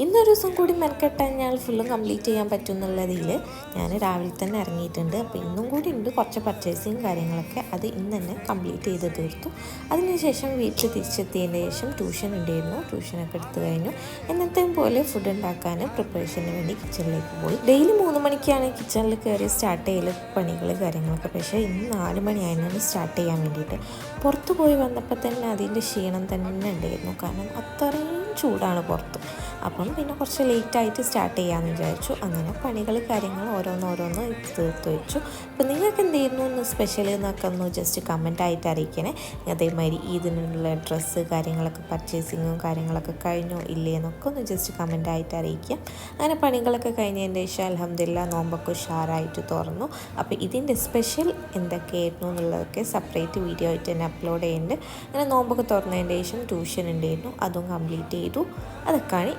ഇന്നൊരു ദിവസം കൂടി മെനക്കെട്ടാൽ ഞാൻ ഫുള്ളും കംപ്ലീറ്റ് ചെയ്യാൻ പറ്റും എന്നുള്ളതിൽ ഞാൻ രാവിലെ തന്നെ ഇറങ്ങിയിട്ടുണ്ട്. അപ്പോൾ ഇന്നും കൂടി ഉണ്ട് കുറച്ച് പർച്ചേസിങ് കാര്യങ്ങളൊക്കെ, അത് ഇന്ന് തന്നെ കംപ്ലീറ്റ് ചെയ്ത് തീർത്തു. അതിനുശേഷം വീട്ടിൽ തിരിച്ചെത്തിയതിന് ശേഷം ട്യൂഷൻ ഉണ്ടായിരുന്നു, ട്യൂഷനൊക്കെ എടുത്തു കഴിഞ്ഞു. എന്നത്തെയും പോലെ ഫുഡ് ഉണ്ടാക്കാൻ പ്രിപ്പറേഷന് വേണ്ടി കിച്ചണിലേക്ക് പോയി. ഡെയിലി 3 മണിക്കാണ് കിച്ചണിൽ കയറി സ്റ്റാർട്ട് ചെയ്യൽ പണികൾ കാര്യങ്ങളൊക്കെ. പക്ഷേ ഇന്ന് 4 മണിയായിരുന്നു സ്റ്റാർട്ട് ചെയ്യാൻ വേണ്ടിയിട്ട്. പുറത്ത് പോയി വന്നപ്പോൾ തന്നെ അതിൻ്റെ ക്ഷീണം തന്നെ ഉണ്ടായിരുന്നു, കാരണം അത്രയും ചൂടാണ് പുറത്ത്. അപ്പം പിന്നെ കുറച്ച് ലേറ്റായിട്ട് സ്റ്റാർട്ട് ചെയ്യാമെന്ന് വിചാരിച്ചു. അങ്ങനെ പണികൾ കാര്യങ്ങൾ ഓരോന്നോരോന്ന് തീർത്ത് വെച്ചു. അപ്പോൾ നിങ്ങൾക്ക് എന്തായിരുന്നു ഇന്ന് സ്പെഷ്യൽ എന്നൊക്കെ ഒന്ന് ജസ്റ്റ് കമൻറ്റായിട്ട് അറിയിക്കണേ. അതേമാതിരി ഇതിനുള്ള ഡ്രസ്സ് കാര്യങ്ങളൊക്കെ പർച്ചേസിങ്ങും കാര്യങ്ങളൊക്കെ കഴിഞ്ഞോ ഇല്ലേ എന്നൊക്കെ ഒന്ന് ജസ്റ്റ് കമൻറ്റായിട്ട് അറിയിക്കുക. അങ്ങനെ പണികളൊക്കെ കഴിഞ്ഞതിൻ്റെ ശേഷം അൽഹംദുലില്ലാ നോമ്പൊക്കെ ഉഷാറായിട്ട് തുറന്നു. അപ്പോൾ ഇതിൻ്റെ സ്പെഷ്യൽ എന്തൊക്കെയായിരുന്നു എന്നുള്ളതൊക്കെ സെപ്പറേറ്റ് വീഡിയോ ആയിട്ട് തന്നെ അപ്ലോഡ് ചെയ്യുന്നുണ്ട്. അങ്ങനെ നോമ്പൊക്കെ തുറന്നതിൻ്റെ ശേഷം ട്യൂഷൻ ഉണ്ടായിരുന്നു, അതും കംപ്ലീറ്റ് ചെയ്തു. അതൊക്കെയാണ്